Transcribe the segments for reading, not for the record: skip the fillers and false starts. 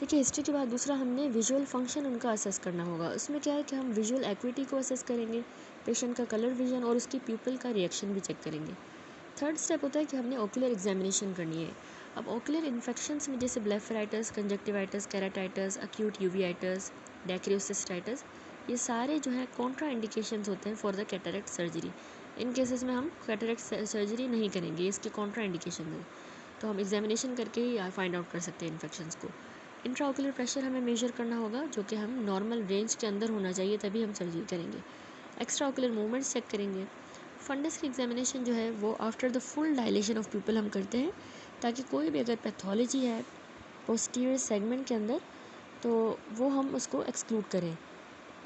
ठीक है। हिस्ट्री के बाद दूसरा हमने विजुअल फंक्शन उनका असेस करना होगा। उसमें क्या है कि हम विजुअल एक्विटी को असेस करेंगे, पेशेंट का कलर विजन और उसकी प्यूपिल का रिएक्शन भी चेक करेंगे। थर्ड स्टेप होता है कि हमने ओकुलर एग्जामिनेशन करनी है। अब ओकुलर इन्फेक्शंस में जैसे blepharitis, conjunctivitis, keratitis, acute uveitis, dacryocystitis, ये सारे जो है कॉन्ट्रा इंडिकेशंस होते हैं फॉर द कैटरेक्ट सर्जरी। इन केसेस में हम कैटरेक्ट सर्जरी नहीं करेंगे, इसके कॉन्ट्रा इंडिकेशन है, तो हम एग्जामिनेशन करके ही फाइंड आउट कर सकते हैं इन्फेक्शंस को। इंट्राओकुलर प्रेशर हमें मेजर करना होगा, जो कि हम नॉर्मल रेंज के अंदर होना चाहिए, तभी हम सर्जरी करेंगे। एक्स्ट्रा ओकुलर मूवमेंट्स चेक करेंगे। फंडस की एग्जामिनेशन जो है वो after the full dilation of pupil हम करते हैं, ताकि कोई भी अगर पैथोलॉजी है पोस्टीरियर सेगमेंट के अंदर तो वो हम उसको एक्सक्लूड करें।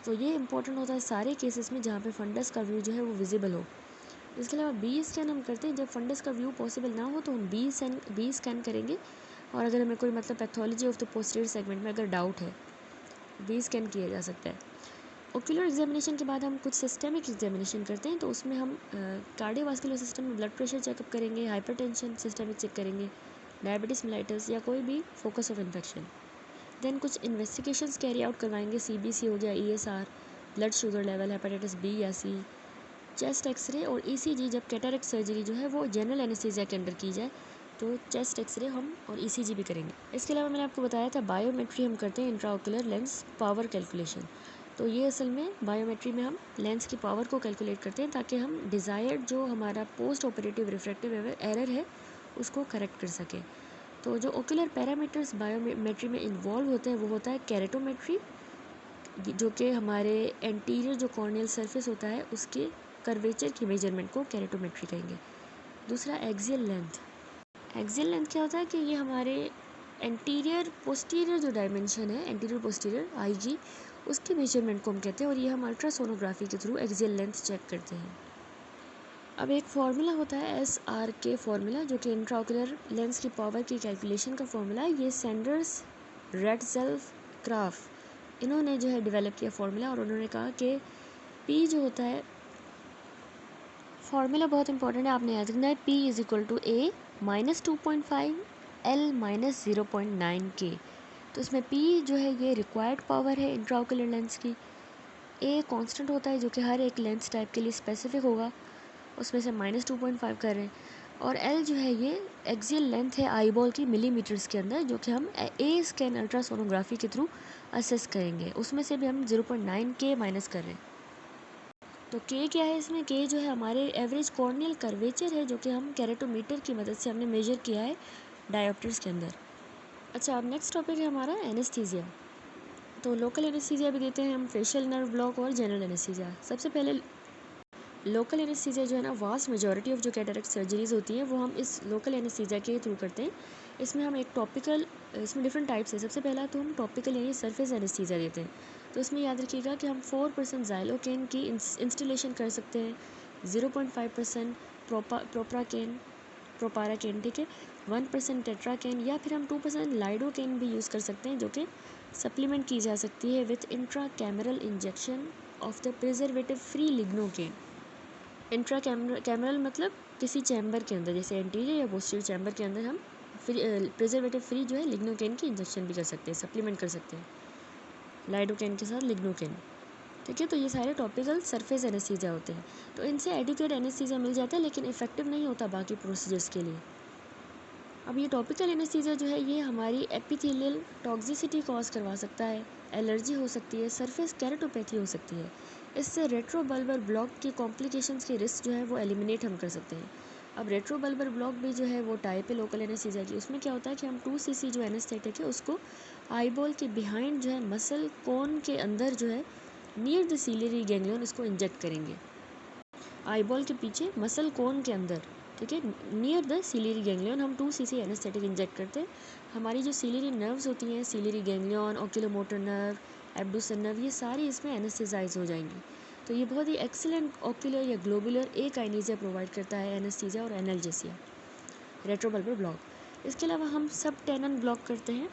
तो ये इंपॉर्टेंट होता है सारे केसेस में जहाँ पे फंडस का व्यू जो है वो विजिबल हो। इसके अलावा बी स्कैन हम करते हैं, जब फंडस का व्यू पॉसिबल ना हो तो हम बी स्कैन करेंगे, और अगर हमें कोई मतलब pathology of the posterior segment में अगर डाउट है बी स्कैन किया जा सकता है। ओक्यूलर एग्जामिनेशन के बाद हम कुछ सिस्टेमिक एग्जामिनेशन करते हैं, तो उसमें हम कार्डियोवास्कुलर सिस्टम में ब्लड प्रेशर चेकअप करेंगे, हाइपरटेंशन सिस्टमिक चेक करेंगे, डायबिटीज़ मेलाइटिस या कोई भी फोकस ऑफ इन्फेक्शन। देन कुछ इन्वेस्टिगेशंस कैरी आउट करवाएंगे, CBC हो गया, ESR, blood sugar level, hepatitis B या सी, चेस्ट एक्सरे और ECG। जब कैटरेक्ट सर्जरी जो है वो जनरल एनेस्थीसिया के अंडर की जाए तो चेस्ट एक्सरे हम और ECG भी करेंगे। इसके अलावा मैंने आपको बताया था बायोमेट्री हम करते हैं, इंट्राओकुलर लेंस पावर कैलकुलेशन। तो ये असल में बायोमेट्री में हम लेंस की पावर को कैलकुलेट करते हैं, ताकि हम डिज़ायर्ड जो हमारा पोस्ट ऑपरेटिव रिफ्रैक्टिव एरर है उसको करेक्ट कर सकें। तो जो ओकुलर पैरामीटर्स बायोमेट्री में इन्वॉल्व होते हैं वो होता है कैरेटोमेट्री, जो कि हमारे एंटीरियर जो कॉर्नियल सरफेस होता है उसके कर्वेचर की मेजरमेंट को कैरेटोमेट्री कहेंगे। दूसरा एक्सियल लेंथ। एक्सियल लेंथ क्या होता है कि ये हमारे एंटीरियर पोस्टीरियर जो डायमेंशन है, एंटीरियर पोस्टीरियर आई की, उसकी मेजरमेंट को हम कहते हैं, और ये हम अल्ट्रासोनोग्राफी के थ्रू एक्सियल लेंथ चेक करते हैं। अब एक फार्मूला होता है SRK फार्मूला, जो कि इंट्राओकुलर लेंस की पावर की कैलकुलेशन का फार्मूला है। ये सैंडर्स, रेडज़ेल्फ, क्राफ्ट, इन्होंने जो है डेवलप किया फार्मूला, और उन्होंने कहा कि P जो होता है, फार्मूला बहुत इंपॉर्टेंट है, आपने याद रखना है, P is equal to A minus 2.5 L minus 0.9 K। तो इसमें P जो है ये रिक्वायर्ड पावर है इंट्राओकुलर लेंस की, A कांस्टेंट होता है जो कि हर एक लेंस टाइप के लिए स्पेसिफिक होगा, उसमें से माइनस 2.5 कर रहे हैं, और L जो है ये एक्सियल लेंथ है आई बॉल की मिलीमीटर्स के अंदर, जो कि हम A स्कैन अल्ट्रासोनोग्राफी के थ्रू असेस करेंगे, उसमें से भी हम 0.9 K माइनस कर रहे हैं। तो K क्या है इसमें, K जो है हमारे एवरेज कॉर्नियल कर्वेचर है, जो कि हम कैरेटोमीटर की मदद से हमने मेजर किया है डायोप्टर्स के अंदर। अच्छा, अब नेक्स्ट टॉपिक है हमारा एनेस्थीसिया। तो लोकल एनेस्थीसिया भी देते हैं हम, फेशियल नर्व ब्लॉक और जनरल एनेस्थीसिया। सबसे पहले लोकल एनेस्थीसिया जो है ना, वास्ट मेजॉरिटी ऑफ जो कैटरेक्ट सर्जरीज होती हैं वो हम इस लोकल एनेस्थीसिया के थ्रू करते हैं। इसमें हम एक टॉपिकल, इसमें डिफरेंट टाइप्स है। सबसे पहला तो हम टॉपिकल यानी सरफेस एनेस्थीसिया देते हैं। तो इसमें याद रखिएगा कि हम 4% ज़ाइलोकेन की इंस्टॉलेशन कर सकते हैं, 0.5% प्रोपाराकेन, ठीक है, 1% टेट्राकेन, या फिर हम 2% लाइडोकेन भी यूज़ कर सकते हैं, जो कि सप्लीमेंट की जा सकती है with intra cameral injection of the preservative free lignocaine. Intra cameral मतलब किसी चैम्बर के अंदर, जैसे एंटीरियर या पोस्टीरियर चैम्बर के अंदर हम प्रिजर्वेटिव फ्री जो है लिग्नोकेन की इंजेक्शन भी कर सकते हैं, सप्लीमेंट कर सकते हैं लाइडोकेन के साथ लिग्नोकेन, ठीक है। तो ये सारे टॉपिकल सरफेस एनेस्थीसिया होते हैं। तो इनसे एडिक्वेट एनेस्थीसिया मिल जाता है, लेकिन इफेक्टिव नहीं होता बाकी प्रोसीजर्स के लिए। अब ये टॉपिकल एनेस्थीसिया जो है ये हमारी एपिथेलियल टॉक्सिसिटी कॉज करवा सकता है, एलर्जी हो सकती है, सरफेस कैरेटोपैथी हो सकती है। इससे रेट्रोबल्बर ब्लॉक की कॉम्प्लिकेशंस के रिस्क जो है वो एलिमिनेट हम कर सकते हैं। अब रेट्रोबल्बर ब्लॉक भी जो है वो टाइप है लोकल एनेस्थीसिया की। उसमें क्या होता है कि हम 2cc जो एनेस्थेटिक है उसको आईबॉल के बिहाइंड जो है मसल कोन के अंदर जो है नियर द सीलियरी गैंग्लियन इसको इंजेक्ट करेंगे, आईबॉल के पीछे मसल कोन के अंदर, ठीक है, नियर द सीलियरी गैंग्लियन हम 2cc एनेस्थेटिक इंजेक्ट करते हैं। हमारी जो सीलियरी नर्व्स होती हैं, सीलियरी गैंग्लियन, ओक्यूलोमोटर नर्व, एब्डुसन नर्व, ये सारी इसमें एनेस्थेसाइज हो जाएंगी। तो ये बहुत ही एक्सीलेंट ओक्यूलर या ग्लोबुलर एकाइनेसिया प्रोवाइड करता है एनेस्थीसिया और एनाल्जेसिया, रेट्रोबल्बर ब्लॉक। इसके अलावा हम सब टेनन ब्लॉक करते हैं।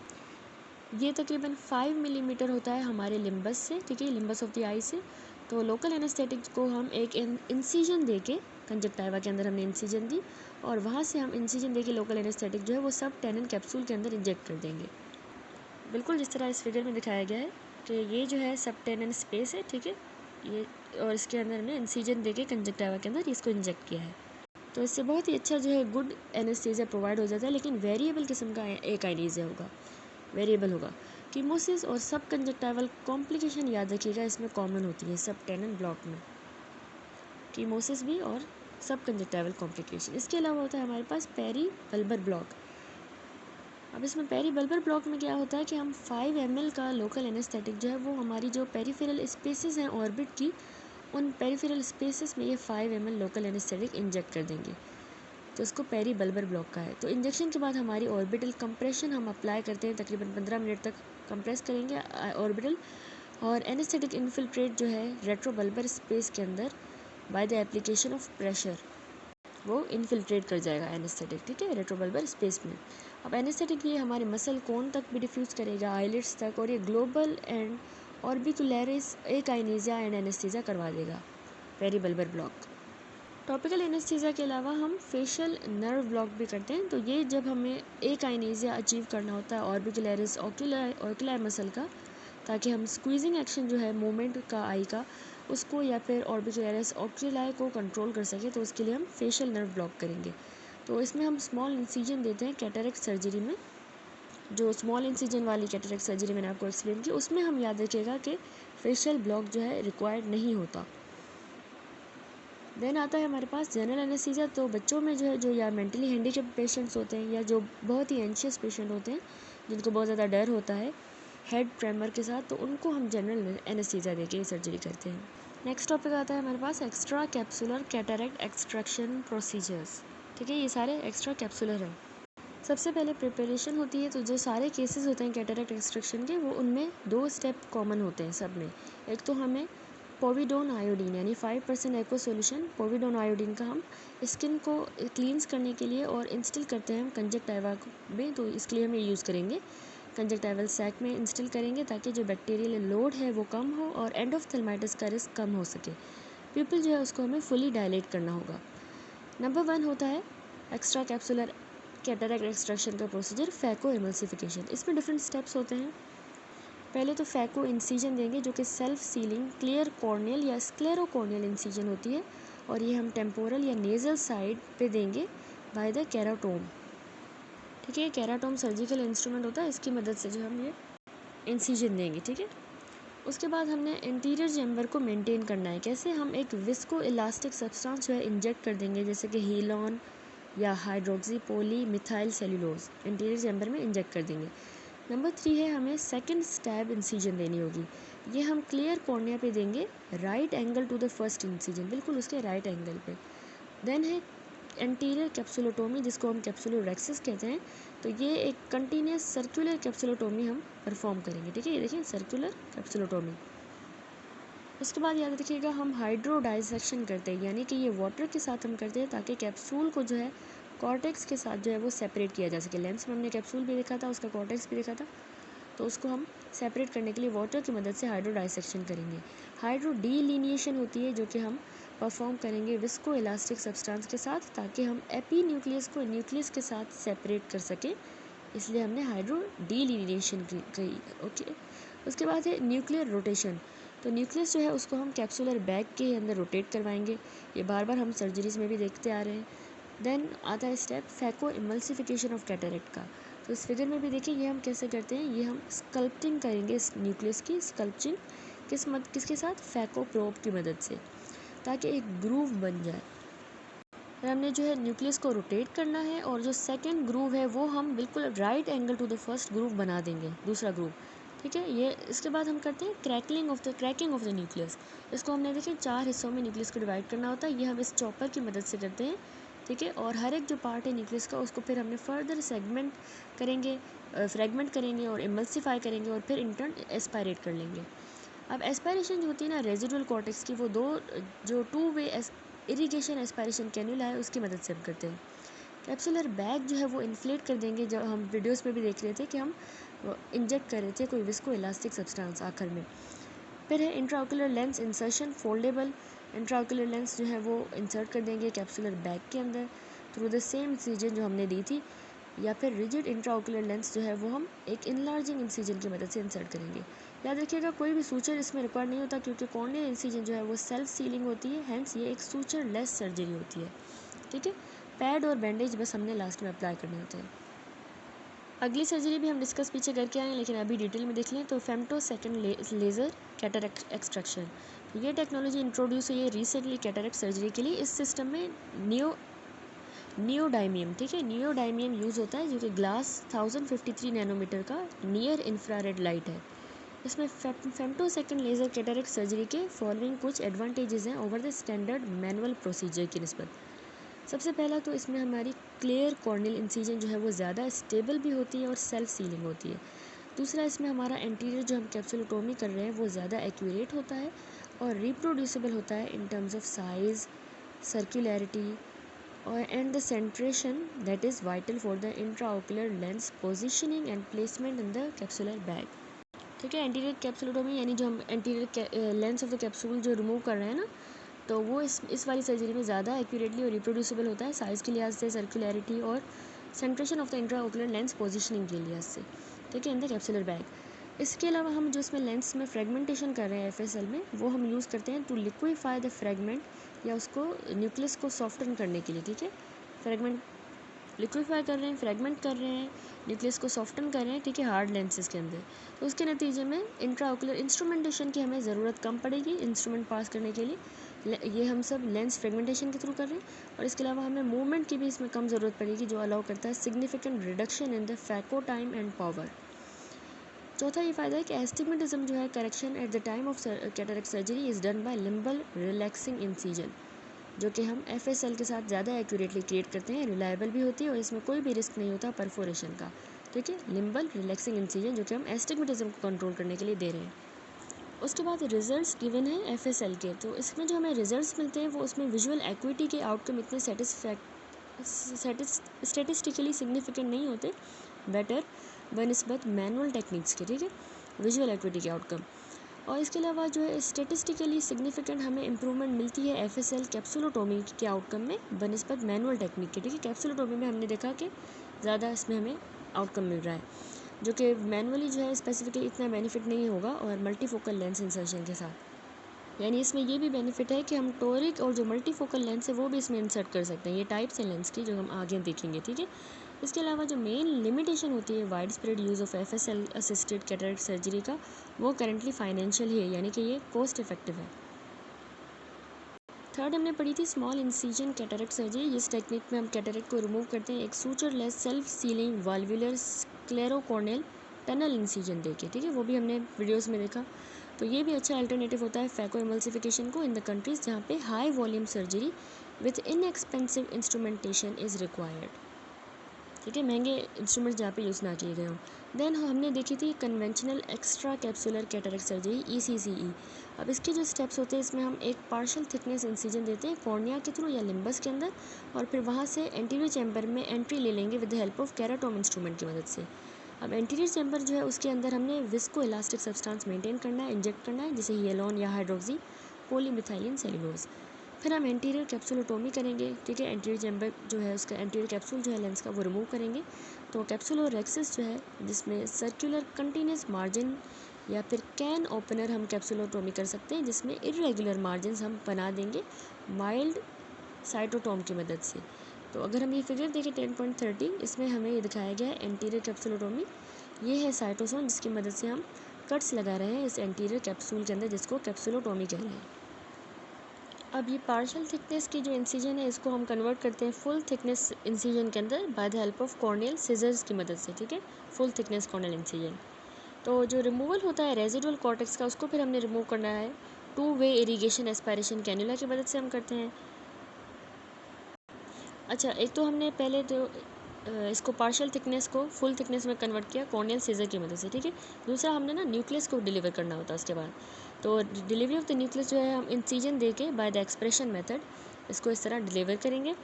ये तकरीबन 5 मिलीमीटर होता है हमारे लिम्बस से, ठीक है, लिम्बस ऑफ द आई से। तो लोकल एनेस्थेटिक को हम एक इंसिजन दे के, कंजक्टाइवा के अंदर हमने इंसिजन दी, और वहाँ से हम इंसिजन दे के लोकल एनेस्थेटिक जो है वो सब टेनन कैप्सूल के अंदर इंजेक्ट कर देंगे। बिल्कुल जिस तरह इस फिगर में दिखाया गया है कि ये जो है सबटेनन स्पेस है, ठीक है, ये, और इसके अंदर हमने इंसिजन देके कंजक्टिवा के अंदर इसको इंजेक्ट किया है। तो इससे बहुत ही अच्छा जो है गुड एनेस्थीसिया प्रोवाइड हो जाता है, लेकिन वेरिएबल किस्म का एक एनेस्थीसिया होगा, वेरिएबल होगा। कीमोसिस और सब कंजक्टिवल कॉम्प्लिकेशन याद रखिएगा इसमें कॉमन होती है सबटेनन ब्लॉक में, कीमोसिस भी और सब कंजक्टिवल कॉम्प्लिकेशन। इसके अलावा होता है हमारे पास पेरी बल्बर ब्लॉक। अब इसमें पेरी बल्बर ब्लॉक में क्या होता है कि हम 5 ml का लोकल एनेस्थेटिक जो है वो हमारी जो पेरिफेरल स्पेसेस हैं ऑर्बिट की, उन पेरिफेरल स्पेसेस में ये 5 ml लोकल एनेस्थेटिक इंजेक्ट कर देंगे, तो इसको पेरी बल्बर ब्लॉक का है। तो इंजेक्शन के बाद हमारी ऑर्बिटल कंप्रेशन हम अप्लाई करते हैं, तकरीबन 15 मिनट तक कंप्रेस करेंगे ऑर्बिटल, और एनेस्थेटिक इन्फिल्ट्रेट जो है रेट्रोबल्बर स्पेस के अंदर by the application of pressure वो इन्फिल्ट्रेट कर जाएगा एनेस्थेटिक, ठीक है, रेट्रोबल्बर स्पेस में। अब एनेस्थेटिक ये हमारे मसल कोन तक भी डिफ्यूज़ करेगा, आईलिड्स तक, और ये global and orbicularis एकाइनेसिया and anaesthesia करवा देगा पेरीबल्बर ब्लॉक। टॉपिकल एनेस्थीसिया के अलावा हम फेशियल नर्व ब्लॉक भी करते हैं। तो ये जब हमें एकाइनेसिया अचीव करना होता है ऑर्बिकुलरिस ऑक्यूलाई मसल का, ताकि हम स्क्वीजिंग एक्शन जो है मूवमेंट का आई का उसको या फिर ऑर्बिकुलरिस ऑक्यूलाई को कंट्रोल कर सके, तो उसके लिए हम फेशियल नर्व ब्लॉक करेंगे। तो इसमें हम स्मॉल इंसिजन देते हैं कैटरेक्ट सर्जरी में। जो स्मॉल इंसिजन वाली कैटरेक्ट सर्जरी मैंने आपको एक्सप्लेन की, उसमें हम याद रखिएगा कि फेशियल ब्लॉक जो है रिक्वायर्ड नहीं होता। देन आता है हमारे पास जनरल एनेस्थीसिया। तो बच्चों में जो है जो या मेंटली हैंडीकैप पेशेंट्स होते हैं या जो बहुत ही एंशियस पेशेंट होते हैं जिनको बहुत ज़्यादा डर होता है हेड ट्रेमर के साथ, तो उनको हम जनरल एनेस्थीसिया देके सर्जरी करते हैं। नेक्स्ट टॉपिक आता है हमारे पास extra capsular cataract extraction procedures. ठीक है, ये सारे एक्स्ट्रा कैप्सुलर हैं। सबसे पहले प्रिपरेशन होती है। तो जो सारे केसेस होते हैं कैटरेक्ट एक्सट्रैक्शन के, वो उनमें 2 स्टेप कॉमन होते हैं सब में। एक तो हमें पोविडोन आयोडीन यानी 5% एक्वा सोल्यूशन पोविडोन आयोडीन का हम स्किन को क्लींस करने के लिए और इंस्टिल करते हैं हम कंजक्टिवा में, तो इसके लिए हम ये यूज़ करेंगे। कंजक्टिवल सैक में इंस्टिल करेंगे ताकि जो बैक्टीरियल लोड है वो कम हो और एंडोफ्थेल्माइटिस का रिस्क कम हो सके। प्यूपिल जो है उसको हमें फुली डायलेट करना होगा। नंबर 1 होता है एक्स्ट्रा कैप्सुलर कैटरेक्ट एक्सट्रैक्शन का प्रोसीजर, फैको एमल्सिफिकेशन। इसमें डिफरेंट स्टेप्स होते हैं। पहले तो फैको इंसिजन देंगे जो कि सेल्फ सीलिंग क्लियर कॉर्नियल या स्क्लेरोकॉर्नियल इंसिजन होती है, और ये हम टेम्पोरल या नेजल साइड पे देंगे बाय द केराटोम। ठीक है, केराटोम सर्जिकल इंस्ट्रूमेंट होता है, इसकी मदद से जो हम ये इंसिजन देंगे। ठीक है, उसके बाद हमने इंटीरियर चैम्बर को मेंटेन करना है। कैसे? हम एक विस्को इलास्टिक सब्सटेंस जो है इंजेक्ट कर देंगे, जैसे कि हीलॉन या हाइड्रोक्सी पोली मिथाइल सेल्यूलोज इंटीरियर चैम्बर में इंजेक्ट कर देंगे। नंबर 3 है हमें सेकंड स्टैब इंसिजन देनी होगी। ये हम क्लियर कॉर्निया पे देंगे, right angle to the first incision, बिल्कुल उसके राइट एंगल पे। देन है एंटीरियर कैप्सुलोटोमी, जिसको हम कैप्सुलोरेक्सिस कहते हैं। तो ये एक कंटिन्यूस सर्कुलर कैप्सुलोटोमी हम परफॉर्म करेंगे। ठीक है, ये देखिए सर्कुलर कैप्सुलोटोमी। उसके बाद याद रखिएगा हम हाइड्रो डाइसेक्शन करते हैं, यानी कि ये वाटर के साथ हम करते हैं ताकि कैप्सूल को जो है कॉर्टेक्स के साथ जो है वो सेपरेट किया जा सके। लेंस में हमने कैप्सूल भी देखा था, उसका कॉर्टेक्स भी देखा था, तो उसको हम सेपरेट करने के लिए वाटर की मदद से हाइड्रो डाइसेक्शन करेंगे। हाइड्रो डीलिनिएशन होती है जो कि हम परफॉर्म करेंगे विस्को इलास्टिक सब्सटेंस के साथ, ताकि हम एपी न्यूक्लियस को न्यूक्लियस के साथ सेपरेट कर सकें, इसलिए हमने हाइड्रो डीलिनिएशन की। ओके, उसके बाद है न्यूक्लियर रोटेशन। तो न्यूक्लियस जो है उसको हम कैप्सुलर बैग के अंदर रोटेट करवाएंगे। ये बार बार हम सर्जरीज में भी देखते आ रहे हैं। देन आता है step phaco emulsification of cataract का। तो इस फिगर में भी देखिए ये हम कैसे करते हैं। ये हम स्कल्पटिंग करेंगे इस न्यूक्लियस की, स्कल्पचिंग किसके साथ? फैको प्रोब की मदद से, ताकि एक ग्रूव बन जाए। और हमने जो है न्यूक्लियस को रोटेट करना है, और जो सेकेंड ग्रूव है वो हम बिल्कुल right angle to the first groove बना देंगे, दूसरा ग्रूव। ठीक है, ये इसके बाद हम करते हैं क्रैकिंग ऑफ द न्यूक्लियस। इसको हमने देखिए 4 हिस्सों में न्यूक्लियस को डिवाइड करना होता है। ये हम इस चॉपर की मदद से करते हैं। ठीक है, और हर एक जो पार्ट है न्यूक्लियस का उसको फिर हमने फर्दर सेगमेंट करेंगे, फ्रेगमेंट करेंगे और इमल्सिफाई करेंगे, और फिर इंटर्न एस्पायरेट कर लेंगे। अब एस्पायरेशन जो होती है ना रेजिडुअल कॉर्टेक्स की, वो जो 2 वे इरिगेशन एस्पायरेशन कैन्यूला है उसकी मदद से हम करते हैं। कैप्सुलर बैग जो है वो इन्फ्लेट कर देंगे, जो हम वीडियोस में भी देख रहे थे कि हम इंजेक्ट कर रहे थे कोई विस्को इलास्टिक सब्सटेंस आखिर में। फिर है intraocular lens insertion, foldable intraocular lens जो है वो इंसर्ट कर देंगे कैप्सुलर बैग के अंदर थ्रू द सेम इंसिजन जो हमने दी थी। या फिर रिजिड इंट्राओकुलर लेंस जो है वो हम एक इनलार्जिंग इंसिजन की मदद से इंसर्ट करेंगे। याद रखिएगा कोई भी सूचर इसमें रिक्वायर नहीं होता, क्योंकि कॉर्नियल इंसिजन जो है वो सेल्फ सीलिंग होती है, हैंस ये एक सूचर लेस सर्जरी होती है। ठीक है, पैड और बैंडेज बस हमने लास्ट में अप्लाई करने होते हैं। अगली सर्जरी भी हम डिस्कस पीछे करके आए हैं, लेकिन अभी डिटेल में देख लें तो femto second laser cataract extraction, ये टेक्नोलॉजी इंट्रोड्यूस हुई है रिसेंटली कैटरेक्ट सर्जरी के लिए। इस सिस्टम में नियोडाइमियम, ठीक है, नियोडाइमियम यूज़ होता है, जो कि ग्लास 1053 नैनोमीटर का नियर इंफ्रारेड लाइट है। इसमें femto second laser cataract surgery के फॉलोइंग कुछ एडवांटेजेस हैं over the standard manual procedure की निस्बत। सबसे पहला तो इसमें हमारी क्लियर कॉर्नियल इंसिजन जो है वो ज़्यादा स्टेबल भी होती है और सेल्फ सीलिंग होती है। दूसरा, इसमें हमारा एंटीरियर जो हम कैप्सुलोटोमी कर रहे हैं वो ज़्यादा एक्यूरेट होता है और रिप्रोड्यूसिबल होता है इन टर्म्स ऑफ साइज़, सर्कुलैरिटी और and the सेंट्रेशन that is vital for the intraocular lens positioning and placement in the capsular bag. ठीक है, एंटीरियर कैप्सुलोटोमी यानी जो हम anterior lens of the capsule जो रिमूव कर रहे हैं ना, तो वो इस वाली सर्जरी में ज़्यादा एक्यूरेटली और रिप्रोड्यूसिबल होता है साइज़ के लिहाज से, सर्कुलैरिटी और सेंट्रेशन of the intraocular lens positioning के लिहाज से। ठीक है, इन द कैप्सुलर बैग। इसके अलावा हम जो इसमें लेंस में फ्रेगमेंटेशन कर रहे हैं FSL में, वो हम यूज़ करते हैं टू लिक्विफाई द फ्रेगमेंट या उसको न्यूक्लियस को सॉफ्टन करने के लिए। ठीक है, फ्रेगमेंट लिक्विफाई कर रहे हैं, फ्रेगमेंट कर रहे हैं, न्यूक्लियस को सॉफ्टन कर रहे हैं, ठीक है, हार्ड लेंसेज के अंदर। तो उसके नतीजे में इंट्राओकुलर इंस्ट्रूमेंटेशन की हमें ज़रूरत कम पड़ेगी इंस्ट्रूमेंट पास करने के लिए। ये हम सब लेंस फ्रेगमेंटेशन के थ्रू कर रहे हैं, और इसके अलावा हमें मूवमेंट की भी इसमें कम ज़रूरत पड़ेगी, जो अलाउ करता है significant reduction in the phaco time and power. चौथा ये फ़ायदा है कि एस्टिग्मेटिज्म जो है correction at the time of cataract surgery is done by limbal relaxing incision, जो कि हम FSL के साथ ज़्यादा एक्यूरेटली क्रिएट करते हैं, रिलायबल भी होती है और इसमें कोई भी रिस्क नहीं होता परफोरेशन का। ठीक है, लिम्बल रिलैक्सिंग इंसिजन जो कि हम एस्टिग्मेटिज्म को कंट्रोल करने के लिए दे रहे हैं। उसके बाद रिजल्ट्स गिवन है FSL के, तो इसमें जो हमें रिजल्ट्स मिलते हैं वो उसमें विजुअल एक्विटी के आउटकम इतने स्टेटिस्टिकली सिग्निफिकेंट नहीं होते, बेटर बनस्बत मैनुअल टेक्निक्स के। ठीक है, विजुअल एक्विटी के आउटकम। और इसके अलावा जो है स्टेटिस्टिकली सिग्निफिकेंट हमें इंप्रूवमेंट मिलती है FSL कैप्सुलोटोमी के आउटकम में बनस्बत मैनुअल टेक्निक के। ठीक है, कैप्सुलोटोमी में हमने देखा कि ज़्यादा इसमें हमें आउटकम मिल रहा है, जो कि मैनुअली जो है स्पेसिफिकली इतना बेनिफिट नहीं होगा और मल्टीफोकल लेंस इंसर्शन के साथ। यानी इसमें ये भी बेनिफिट है कि हम टोरिक और जो मल्टीफोकल लेंस है वो भी इसमें इंसर्ट कर सकते हैं। ये टाइप्स हैं लेंस की जो हम आगे देखेंगे। ठीक है, इसके अलावा जो मेन लिमिटेशन होती है wide spread use of FSL assisted cataract surgery का, वो करंटली फाइनेंशियल ही है, यानी कि ये कॉस्ट इफेक्टिव है। थर्ड हमने पढ़ी थी स्मॉल इंसिजन कैटरेक्ट सर्जरी। इस टेक्निक में हम कैटरेक्ट को रिमूव करते हैं एक sutureless self sealing valvular sclerocorneal tunnel incision देके। ठीक है, वो भी हमने वीडियोस में देखा। तो ये भी अच्छा अल्टरनेटिव होता है फैको एमल्सिफिकेशन को इन द कंट्रीज़ जहाँ पे high volume surgery with inexpensive instrumentation is required. ठीक है, महंगे इंस्ट्रूमेंट्स जहाँ पे यूज़ ना किए गए हों। देन हमने देखी थी conventional extra capsular cataract surgery ECCE। अब इसके जो स्टेप्स होते हैं, इसमें हम एक पार्शियल थिकनेस इंसिजन देते हैं कॉर्निया के थ्रू या लिम्बस के अंदर, और फिर वहाँ से एंटीरियर चैम्बर में एंट्री ले लेंगे with the help of keratome instrument की मदद से। अब एंटीरियर चैम्बर जो है उसके अंदर हमने विस्को इलास्टिक सब्सटेंस मेंटेन करना है, इंजेक्ट करना है, जैसे हियालुरोन या हाइड्रोक्सी पॉलीमिथाइलिन सेलुलोज। फिर हम एंटीरियर कैप्सुलोटोमी करेंगे। ठीक है, एंटीरियर चैम्बर जो है उसका एंटीरियर कैप्सूल जो है लेंस का वो रिमूव करेंगे। तो कैप्सुलोरेक्सिस जो है जिसमें सर्कुलर कंटिन्यूस मार्जिन या फिर कैन ओपनर हम कैप्सुलोटोमी कर सकते हैं, जिसमें इरेगुलर मार्जिन हम बना देंगे माइल्ड साइटोटोम की मदद से। तो अगर हम ये फिगर देखें 10.30, इसमें हमें ये दिखाया गया है एंटीरियर कैप्सुलोटोमी। ये है साइटोसोन जिसकी मदद से हम कट्स लगा रहे हैं इस एंटीरियर कैप्सूल के अंदर, जिसको कैप्सुलोटोमी कह रहे हैं। अब ये पार्शियल थिकनेस की जो इंसिजन है इसको हम कन्वर्ट करते हैं फुल थिकनेस इंसिजन के अंदर by the help of corneal scissors की मदद से। ठीक है, फुल थिकनेस कॉर्नियल इंसिजन। तो जो रिमूवल होता है रेजिडुअल कॉर्टेक्स का, उसको फिर हमने रिमूव करना है 2-वे इरिगेशन एस्पायरेशन कैन्युला की मदद से हम करते हैं। अच्छा, एक तो हमने पहले तो इसको पार्शियल थिकनेस को फुल थिकनेस में कन्वर्ट किया कॉर्नियल सीजर की मदद से। ठीक है, दूसरा हमने ना न्यूक्लियस को डिलीवर करना होता है उसके बाद। तो डिलीवरी ऑफ द न्यूक्लियस जो है हम इंसिजन दे के बाय द एक्सप्रेशन मेथड इसको इस तरह डिलीवर करेंगे,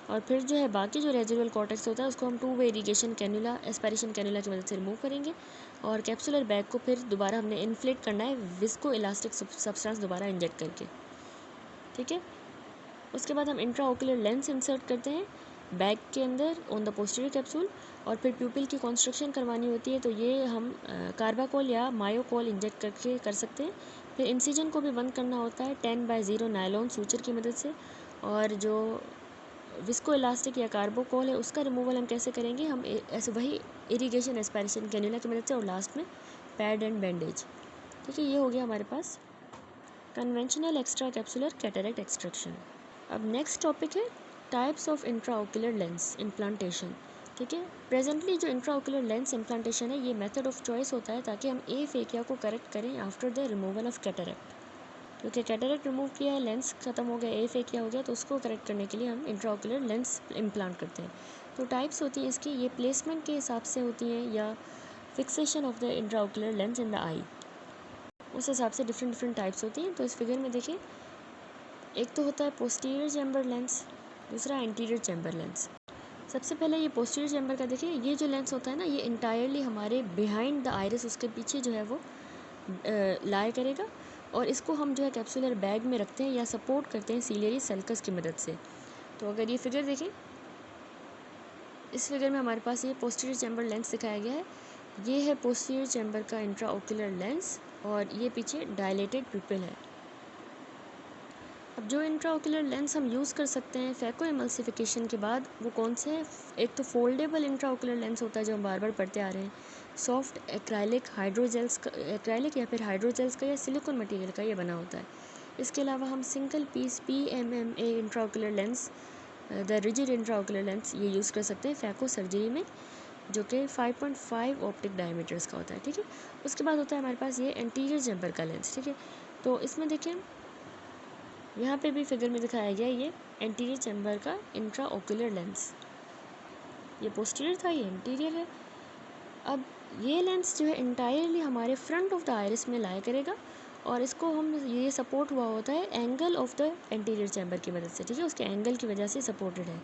और फिर जो है बाकी जो रेजिडुअल कॉर्टेक्स होता है उसको हम two way irrigation cannula aspiration cannula की मदद से रिमूव करेंगे, और कैप्सुलर बैग को फिर दोबारा हमने इन्फ्लेट करना है विस्को इलास्टिक सब्सटेंस दोबारा इंजेक्ट करके। ठीक है, उसके बाद हम इंट्राओकुलर लेंस इंसर्ट करते हैं बैग के अंदर ऑन द पोस्टीरियर कैप्सूल, और फिर प्यूपिल की कंस्ट्रक्शन करवानी होती है तो ये हम कार्बाकोल या मायोकोल इंजेक्ट करके कर सकते हैं। फिर इंसिजन को भी बंद करना होता है 10/0 नायलॉन सूचर की मदद से। और जो विस्को इलास्टिक या कार्बोकोल है उसका रिमूवल हम कैसे करेंगे, हम ऐसे वही इरिगेशन एस्पायरेशन कैन्यूला की मदद से, और लास्ट में पैड एंड बैंडेज। ठीक है, ये हो गया हमारे पास conventional extra capsular cataract extraction. अब नेक्स्ट टॉपिक है types of intraocular lens implantation. ठीक है, प्रेजेंटली जो इंट्राओक्यूलर लेंस इम्प्लांटेशन है ये मेथड ऑफ चॉइस होता है ताकि हम ए फेकिया को करेक्ट करें after the removal of cataract. क्योंकि कैटरेक्ट रिमूव किया है, लेंस ख़त्म हो गया, ए फेकिया हो गया, तो उसको करेक्ट करने के लिए हम इंट्राओक्यूलर लेंस इम्प्लांट करते हैं। तो टाइप्स होती हैं इसकी, ये प्लेसमेंट के हिसाब से होती हैं या fixation of the intraocular lens in the eye, उस हिसाब से डिफरेंट टाइप्स होती हैं। तो इस फिगर में देखिए, एक तो होता है पोस्टीरियर चैम्बर लेंस, दूसरा एंटीरियर चैम्बर लेंस। सबसे पहले ये पोस्टीरियर चैम्बर का देखिए, ये जो लेंस होता है ना, ये इंटायरली हमारे बिहाइंड द आइरिस, उसके पीछे जो है वो लाया करेगा, और इसको हम जो है कैप्सुलर बैग में रखते हैं या सपोर्ट करते हैं सीलियरी सल्कस की मदद से। तो अगर ये फिगर देखें, इस फिगर में हमारे पास ये पोस्टीरियर चैम्बर लेंस दिखाया गया है। ये है पोस्टीरियर चैम्बर का इंट्राओक्यूलर लेंस, और ये पीछे डायलेटेड प्यूपिल है। अब जो इंट्राओक्यूलर लेंस हम यूज़ कर सकते हैं फैको एमल्सिफिकेशन के बाद, वो कौन से हैं? एक तो फोल्डेबल इंट्राओक्यूलर लेंस होता है जो हम बार बार पढ़ते आ रहे हैं, सॉफ्ट एक्राइलिक हाइड्रोजेल्स का, एक्राइलिक या फिर हाइड्रोजेल्स का या सिलिकॉन मटेरियल का ये बना होता है। इसके अलावा हम single piece PMMA intraocular lens, the rigid intraocular lens, ये यूज़ कर सकते हैं फैको सर्जरी में, जो कि 5.5 ऑप्टिक डायमीटर्स का होता है। ठीक है, उसके बाद होता है हमारे पास ये एंटीरियर चैम्बर का लेंस। ठीक है, तो इसमें देखें, यहाँ पे भी फिगर में दिखाया गया ये एंटीरियर चैम्बर का इंट्राओक्यूलर लेंस, ये पोस्टीरियर था, ये इंटीरियर है। अब ये लेंस जो है इंटायरली हमारे फ्रंट ऑफ द आइरिस में लाया करेगा, और इसको हम, ये सपोर्ट हुआ होता है angle of the anterior chamber की मदद से। ठीक है, उसके एंगल की वजह से सपोर्टेड है।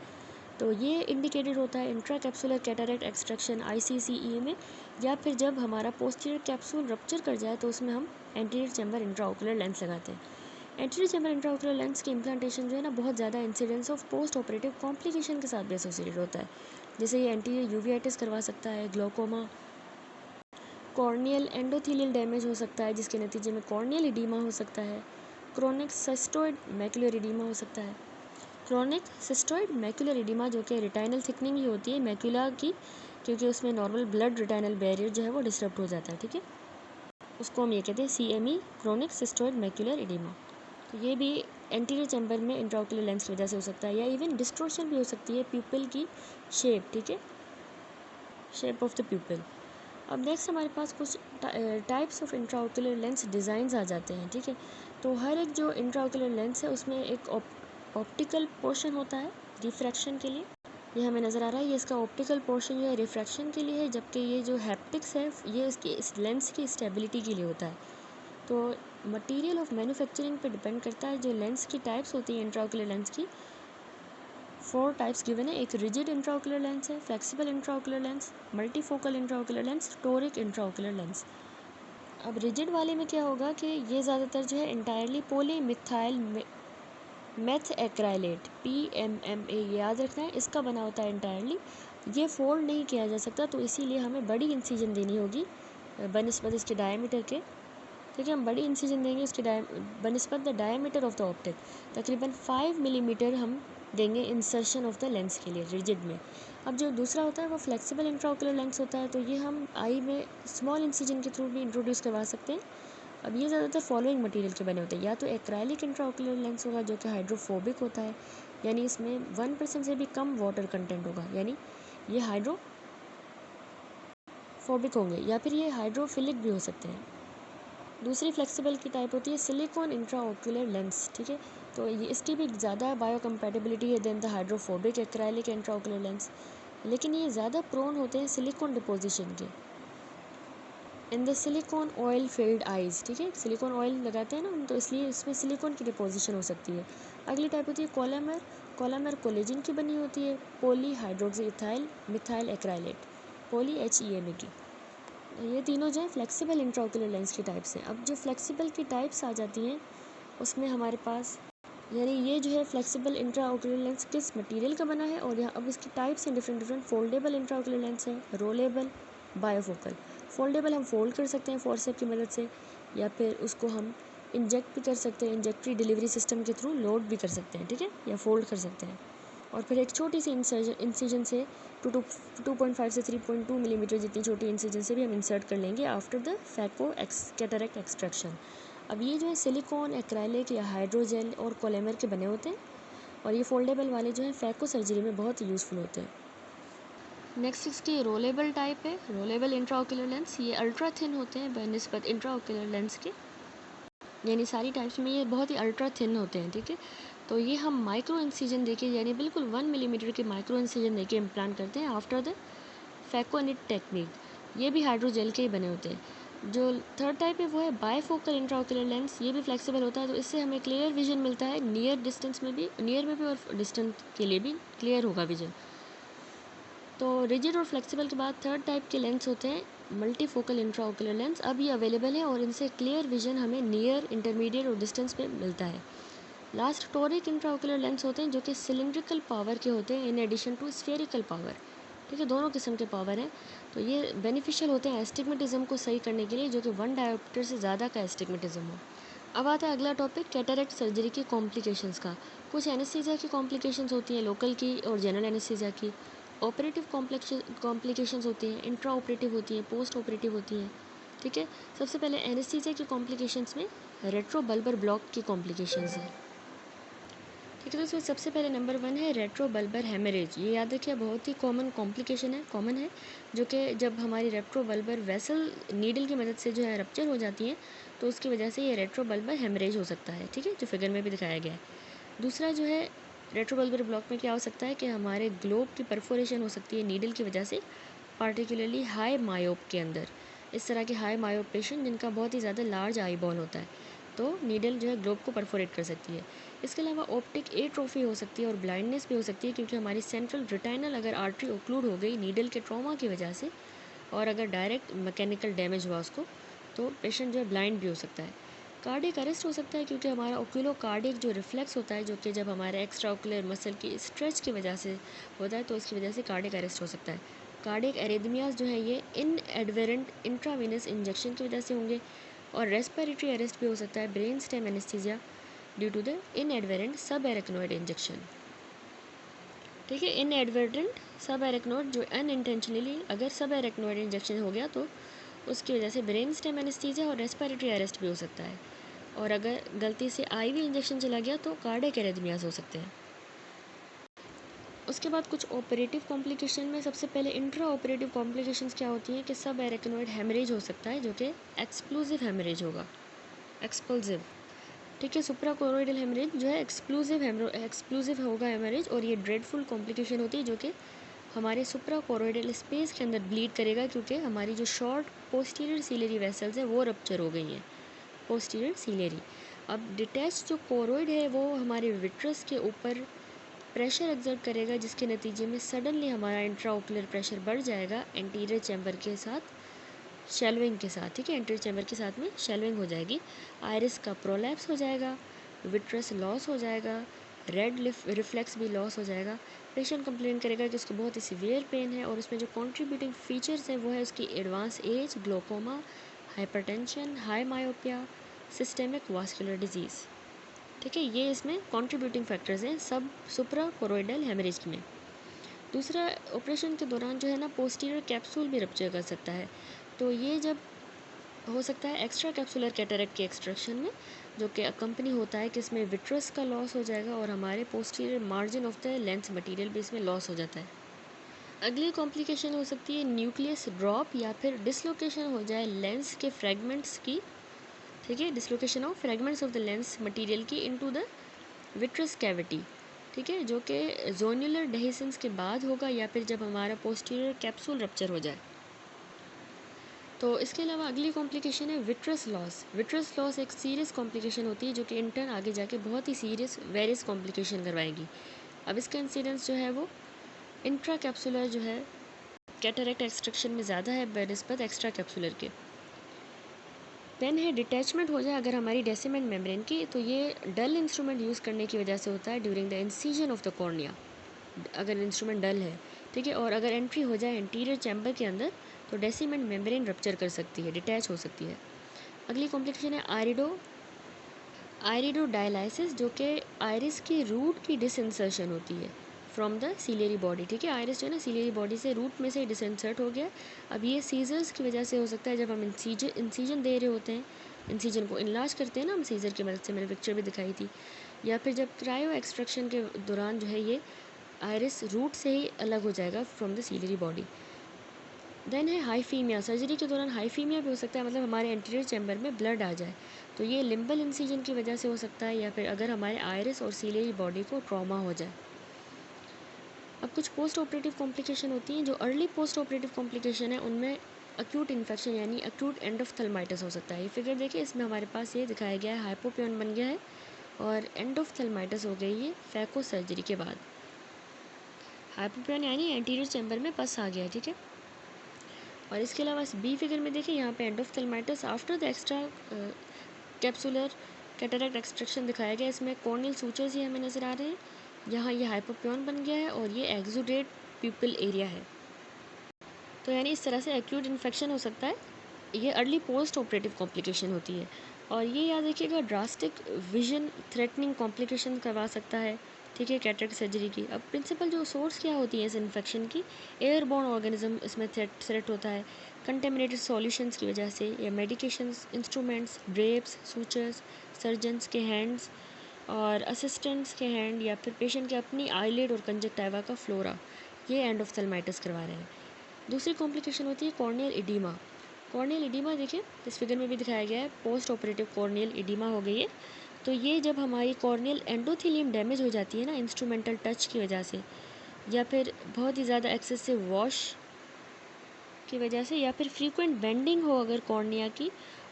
तो ये इंडिकेटेड होता है intra capsular cataract extraction ICCE में, या फिर जब हमारा पोस्टीरियर कैप्सूल रप्चर कर जाए तो उसमें हम एंटीरियर चैम्बर इंट्राओक्यूलर लेंस लगाते हैं। एंटीरियर चैम्बर इंट्राओक्यूलर लेंस की इम्प्लांटेशन जो है ना, बहुत ज़्यादा incidence of post operative complication के साथ भी एसोसिएटेड होता है। जैसे ये एंटीरियर यूवियाटिस करवा सकता है, ग्लोकोमा, कॉर्नियल एंडोथीलियल डैमेज हो सकता है जिसके नतीजे में कॉर्नियल इडीमा हो सकता है, क्रोनिक सिस्टोइड मैक्युलर इडीमा हो सकता है। क्रोनिक सिस्टोइड मैक्युलर इडीमा जो कि रिटाइनल थिकनिंग ही होती है मैक्युला की, क्योंकि उसमें नॉर्मल ब्लड रिटाइनल बैरियर जो है वो डिस्टर्ब हो जाता है। ठीक है, उसको हम ये कहते हैं CME, क्रोनिक सिस्टोइड मैक्युलर इडीमा। तो ये भी एंटीरियर चैम्बर में इंट्राओक्यूलर लेंस की वजह से हो सकता है, या इवन डिस्टोर्शन भी हो सकती है प्यूपिल की शेप। ठीक है, शेप ऑफ द प्यूपिल। अब नेक्स्ट हमारे पास कुछ types of intraocular lens designs आ जाते हैं। ठीक है, तो हर एक जो इंट्राओक्यूलर लेंस है उसमें एक ऑप्टिकल पोर्शन होता है रिफ्रैक्शन के लिए, ये हमें नज़र आ रहा है, ये इसका ऑप्टिकल पोर्शन जो है रिफ्रैक्शन के लिए है, जबकि ये जो हैप्टिक्स है ये इसकी इस लेंस की स्टेबिलिटी के लिए होता है। तो मटेरियल ऑफ मैन्युफैक्चरिंग पे डिपेंड करता है। जो लेंस की टाइप्स होती हैं इंट्राओक्यूलर लेंस की, 4 टाइप्स गिवन है। एक रिजिड इंट्राओक्यूलर लेंस है, flexible intraocular lens, multifocal intraocular lens, toric intraocular lens. अब रिजिड वाले में क्या होगा कि ये ज़्यादातर जो है entirely polymethyl methacrylate PMMA, याद रखना है, इसका बना होता है इंटायरली। ये फोल्ड नहीं किया जा सकता, तो इसीलिए हमें बड़ी इंसिजन देनी होगी बनिस्बत इसके डायमीटर के। ठीक है, हम बड़ी इंसिजन देंगे इसके बनिस्बत the diameter of the optic, तकरीबन 5 मिलीमीटर हम देंगे इंसर्शन ऑफ द लेंस के लिए रिजिड में। अब जो दूसरा होता है वो फ्लेक्सिबल इंट्राओक्यूलर लेंस होता है, तो ये हम आई में स्मॉल इंसिजन के थ्रू भी इंट्रोड्यूस करवा सकते हैं। अब ये ज़्यादातर फॉलोइंग मटेरियल के बने होते हैं, या तो एक्राइलिक इंट्राओक्यूलर लेंस होगा जो कि हाइड्रोफोबिक होता है, यानी इसमें 1% से भी कम वाटर कंटेंट होगा, यानी ये हाइड्रोफोबिक होंगे, या फिर ये हाइड्रोफिलिक भी हो सकते हैं। दूसरी फ्लेक्सिबल की टाइप होती है सिलिकॉन इंट्राओक्यूलर लेंस। ठीक है, तो ये इसकी भी ज़्यादा बायोकम्पैटिबिलिटी है then the hydrophobic acrylic intraocular lens, लेकिन ये ज़्यादा प्रोन होते हैं सिलिकॉन डिपोजिशन के in the silicone oil filled eyes. ठीक है, सिलिकॉन ऑयल लगाते हैं ना हम, तो इसलिए इसमें सिलिकॉन की डिपोजिशन हो सकती है। अगली टाइप होती है कोलामर, कोलामर कोलेजन की बनी होती है, poly hydroxy ethyl methyl acrylate, poly HEMA की। ये तीनों जो है फ्लेक्सिबल इंट्राओक्यूलर लेंस की टाइप्स हैं। अब जो फ्लेक्सिबल की टाइप्स आ जाती हैं उसमें हमारे पास यानी ये जो है फ्लेक्सिबल इंट्राओकुलर लेंस किस मटेरियल का बना है, और यहाँ अब इसकी टाइप्स हैं different different. Foldable intraocular lens है, रोलेबल, बायोफोकल। फोल्डेबल हम फोल्ड कर सकते हैं फोर्सेप की मदद से, या फिर उसको हम इंजेक्ट भी कर सकते हैं, इंजेक्टरी डिलीवरी सिस्टम के थ्रू लोड भी कर सकते हैं, ठीक है, या फोल्ड कर सकते हैं। और फिर एक छोटी सी इंसिजन से 2.5 से 3.2 मिलीमीटर जितनी छोटी इंसिजन से भी हम इंसर्ट कर लेंगे after the phaco cataract extraction. अब ये जो है सिलिकॉन, एक्राइलिक या हाइड्रोजेल और कोलेमर के बने होते हैं, और ये फोल्डेबल वाले जो है फैको सर्जरी में बहुत ही यूज़फुल होते हैं। नेक्स्ट इसकी रोलेबल टाइप है, रोलेबल इंट्राओकुलर लेंस। ये अल्ट्रा थिन होते हैं बनिस्बत इंट्राओकुलर लेंस के, यानी सारी टाइप्स में ये बहुत ही अल्ट्रा थिन होते हैं, ठीक है। तो ये हम माइक्रो इंसिजन देके, यानी बिल्कुल 1 मिलीमीटर के माइक्रो इंसिजन देके इम्प्लांट करते हैं आफ्टर द फैकोनिट टेक्निक। ये भी हाइड्रोजेल के ही बने होते हैं। जो थर्ड टाइप है वो है बायफोकल इंट्राओकुलर लेंस। ये भी फ्लेक्सिबल होता है, तो इससे हमें क्लियर विजन मिलता है, नियर डिस्टेंस में भी, नियर में भी और डिस्टेंस के लिए भी क्लियर होगा विजन। तो रिजिड और फ्लेक्सिबल के बाद थर्ड टाइप के लेंस होते हैं मल्टीफोकल इंट्राओकुलर लेंस। अब ये अवेलेबल है और इनसे क्लियर विजन हमें नियर, इंटरमीडिएट और डिस्टेंस पे मिलता है। लास्ट टोरिक इंट्राओकुलर लेंस होते हैं जो कि सिलिंड्रिकल पावर के होते हैं in addition to spherical power, ठीक है, दोनों किस्म के पावर हैं। तो ये बेनिफिशियल होते हैं एस्टिग्मेटिज्म को सही करने के लिए, जो कि 1 डायोप्टर से ज़्यादा का एस्टिग्मेटिज्म हो। अब आता है अगला टॉपिक कैटरेक्ट सर्जरी की कॉम्प्लिकेशंस का। कुछ एनेस्थीसिया की कॉम्प्लिकेशंस होती हैं, लोकल की और जनरल एनेस्थीसिया की। ऑपरेटिव कॉम्प्लिकेशंस होती हैं, इंट्रा ऑपरेटिव होती हैं, पोस्ट ऑपरेटिव होती हैं, ठीक है। सबसे पहले एनेस्थीसिया की कॉम्प्लिकेशंस में रेट्रोबल्बर ब्लॉक की कॉम्प्लिकेशंस हैं, ठीक है। तो इसमें सबसे पहले नंबर 1 है रेट्रोबल्बर हेमरेज। ये याद रखिए बहुत ही कॉमन कॉम्प्लिकेशन है, कॉमन है, जो कि जब हमारी रेट्रोबल्बर वेसल नीडल की मदद से जो है रप्चर हो जाती है, तो उसकी वजह से ये रेट्रोबल्बर हेमरेज हो सकता है, ठीक है, जो फिगर में भी दिखाया गया है। दूसरा जो है रेट्रोबल्बर ब्लॉक में क्या हो सकता है कि हमारे ग्लोब की परफोरेशन हो सकती है नीडल की वजह से, पार्टिकुलरली हाई मायोप के अंदर। इस तरह के हाई मायोप पेशेंट जिनका बहुत ही ज़्यादा लार्ज आई बॉल होता है, तो नीडल जो है ग्लोब को परफोरेट कर सकती है। इसके अलावा ऑप्टिक एट्रोफी हो सकती है और ब्लाइंडनेस भी हो सकती है, क्योंकि हमारी सेंट्रल रिटाइनल अगर आर्टरी ओक्लूड हो गई नीडल के ट्रॉमा की वजह से, और अगर डायरेक्ट मैकेनिकल डैमेज हुआ उसको, तो पेशेंट जो है ब्लाइंड भी हो सकता है। कार्डियक अरेस्ट हो सकता है, क्योंकि हमारा ओक्यूलो कार्डियक जो रिफ्लेक्स होता है, जो कि जब हमारे एक्स्ट्रा ओकुलर मसल की स्ट्रेच की वजह से होता है, तो इसकी वजह से कार्डियक अरेस्ट हो सकता है। कार्डियक एरिथमियाज जो है ये इन एडवेरेंट इंट्रावेनस इंजेक्शन की वजह से होंगे, और रेस्पिरेटरी अरेस्ट भी हो सकता है brain stem anaesthesia due to the inadvertent sub arachnoid injection, ठीक है। इनएडवेरेंट सब एरेक्नोइड जो अनइंटेंशनली अगर सब एरेक्नोइड इंजेक्शन हो गया, तो उसकी वजह से ब्रेन स्टेम एनेस्थीसिया और रेस्पिरेटरी अरेस्ट भी हो सकता है, और अगर गलती से आईवी इंजेक्शन चला गया तो कार्डियक एरिथमियाज हो सकते हैं। उसके बाद कुछ ऑपरेटिव कॉम्प्लिकेशन में सबसे पहले इंट्रा ऑपरेटिव कॉम्प्लिकेशंस क्या होती हैं कि सब एरेक्नोइड हेमरेज हो सकता है, जो कि एक्सप्लोजिव हेमरेज होगा, एक्सप्लोजिव, ठीक है। सुप्रा कोरोइडल हेमरेज जो है एक्सप्लोजिव होगा हेमरेज, और ये ड्रेडफुल कॉम्प्लिकेशन होती है, जो कि हमारे सुप्रा कोरोइडल स्पेस के अंदर ब्लीड करेगा, क्योंकि हमारी जो शॉर्ट पोस्टीरियर सीलरी वेसल्स है वो रप्चर हो गई हैं, पोस्टीरियर सीलरी। अब डिटैच जो कोरोइड है वो हमारे विट्रस के ऊपर प्रेशर एक्सर्ट करेगा, जिसके नतीजे में सडनली हमारा इंट्राओकुलर प्रेशर बढ़ जाएगा एंटीरियर चैम्बर के साथ, शेल्विंग के साथ, ठीक है, एंटीरियर चैम्बर के साथ में शेल्विंग हो जाएगी, आयरिस का प्रोलैप्स हो जाएगा, विट्रस लॉस हो जाएगा, रेड रिफ्लेक्स भी लॉस हो जाएगा। पेशेंट कंप्लेन करेगा कि उसको बहुत ही सीवियर पेन है, और उसमें जो कॉन्ट्रीब्यूटिंग फीचर्स हैं वो है उसकी advanced age, glaucoma, hypertension, high myopia, systemic vascular disease, ठीक है। ये इसमें कॉन्ट्रीब्यूटिंग फैक्टर्स हैं सब सुप्रा कोरोइडल हेमरेज में। दूसरा, ऑपरेशन के दौरान जो है ना पोस्टीरियर कैप्सूल भी रप्चर कर सकता है, तो ये जब हो सकता है एक्स्ट्रा कैप्सुलर कैटरेक्ट के एक्सट्रैक्शन में, जो कि कंपनी होता है कि इसमें विट्रस का लॉस हो जाएगा और हमारे posterior margin of the lens material भी इसमें लॉस हो जाता है। अगली कॉम्प्लिकेशन हो सकती है न्यूक्लियस ड्रॉप, या फिर डिसलोकेशन हो जाए लेंस के फ्रेगमेंट्स की, ठीक है, dislocation of fragments of the lens material की इनटू द विट्रस कैविटी, ठीक है, जो कि जोन्युलर डेहिसेंस के बाद होगा, या फिर जब हमारा पोस्टीरियर कैप्सूल रप्चर हो जाए। तो इसके अलावा अगली कॉम्प्लिकेशन है विट्रस लॉस। विट्रस लॉस एक सीरियस कॉम्प्लिकेशन होती है, जो कि इंटर्न आगे जाके बहुत ही सीरियस वेरियस कॉम्प्लिकेशन करवाएगी। अब इसका इंसिडेंस जो है वो इंट्रा कैप्सुलर जो है कैटरेक्ट एक्सट्रैक्शन में ज़्यादा है बनिस्बत एक्स्ट्रा कैप्सुलर के। पेन है डिटैचमेंट हो जाए अगर हमारी डेसिमेंट मेम्ब्रेन की, तो ये डल इंस्ट्रूमेंट यूज़ करने की वजह से होता है during the incision of the cornea, अगर इंस्ट्रूमेंट डल है, ठीक है। और अगर एंट्री हो जाए एंटीरियर चैम्बर के अंदर, तो डेसिमेंट मेम्ब्रेन रप्चर कर सकती है, डिटैच हो सकती है। अगली कॉम्प्लिकेशन है आयरिडोडायलाइसिस, जो कि आयरिस की रूट की डिसइंसर्शन होती है फ्रॉम द सीलियरी बॉडी, ठीक है। आयरिस जो है ना सीलियरी बॉडी से रूट में से डिसइंसर्ट हो गया। अब ये सीजर्स की वजह से हो सकता है, जब हम इंसीजन दे रहे होते हैं, इंसीजन को इनलार्ज करते हैं ना हम सीजर की मदद से, मैंने पिक्चर भी दिखाई थी, या फिर जब क्रायो एक्सट्रैक्शन के दौरान जो है ये आयरिस रूट से ही अलग हो जाएगा from the ciliary body. Then है हाइफीमिया, सर्जरी के दौरान हाइफीमिया भी हो सकता है, मतलब हमारे एंटीरियर चैम्बर में ब्लड आ जाए, तो ये लिम्बल इंसीजन की वजह से हो सकता है, या फिर अगर हमारे आयरिस और सीलियरी बॉडी को ट्रॉमा हो जाए। अब कुछ पोस्ट ऑपरेटिव कॉम्प्लिकेशन होती हैं। जो अर्ली पोस्ट ऑपरेटिव कॉम्प्लिकेशन है उनमें अक्यूट इन्फेक्शन यानी अक्यूट एंडोफ्थल्माइटिस हो सकता है। ये फिगर देखिए, इसमें हमारे पास ये दिखाया गया है, हाइपोपियन बन गया है और एंडोफ्थल्माइटिस हो गई है फैको सर्जरी के बाद। हाइपोपियन यानी एंटीरियर चैम्बर में पस आ गया है, ठीक है। और इसके अलावा बी फिगर में देखिए, यहाँ पे endophthalmitis after the extra capsular cataract extraction दिखाया गया है। इसमें कॉर्नियल सूचर्स ही हमें नज़र आ रहे हैं। यहाँ ये हाइपोपियन बन गया है और ये एक्सुडेट प्यूपिल एरिया है। तो यानी इस तरह से एक्यूट इन्फेक्शन हो सकता है, ये अर्ली पोस्ट ऑपरेटिव कॉम्प्लिकेशन होती है। और ये याद रखिएगा, ड्रास्टिक विजन थ्रेटनिंग कॉम्प्लिकेशन करवा सकता है, ठीक है, कैटरेक्ट सर्जरी की। अब प्रिंसिपल जो सोर्स क्या होती है इस इन्फेक्शन की, एयरबोर्न ऑर्गेनिज्म इसमें थ्रेट होता है, कंटेमिनेटेड सॉल्यूशंस की वजह से, या medications, instruments, drapes, sutures, surgeons के हैंड्स और असिस्टेंट्स के हैंड, या फिर पेशेंट के अपनी आईलिड और कंजक्टिवा का फ्लोरा, ये एंडोफ्थल्माइटिस करवा रहे हैं। दूसरी कॉम्प्लिकेशन होती है कॉर्नियल इडीमा। कॉर्नियल इडीमा देखिए, इस फिगर में भी दिखाया गया है, पोस्ट ऑपरेटिव कॉर्नियल इडीमा हो गई है। तो ये जब हमारी कॉर्नियल एंडोथेलियम डैमेज हो जाती है ना इंस्ट्रूमेंटल टच की वजह से, या फिर बहुत ही ज़्यादा एक्सेसिव वॉश की वजह से, या फिर फ्रीक्वेंट बेंडिंग हो अगर कॉर्निया की,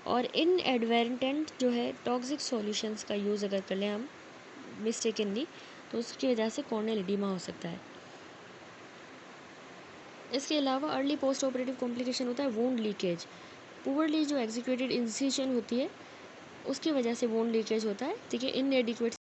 और इन एडवेंटेंट जो है टॉक्सिक सॉल्यूशंस का यूज़ अगर कर लें हम मिस्टेकनली, तो उसकी वजह से कॉर्नियल इडीमा हो सकता है। इसके अलावा अर्ली पोस्ट ऑपरेटिव कॉम्प्लिकेशन होता है वोंड लीकेज। पुअरली जो एग्जीक्यूटेड इंसिजन होती है उसकी वजह से वोंड लीकेज होता है, ठीक है। इनएडिक्वेट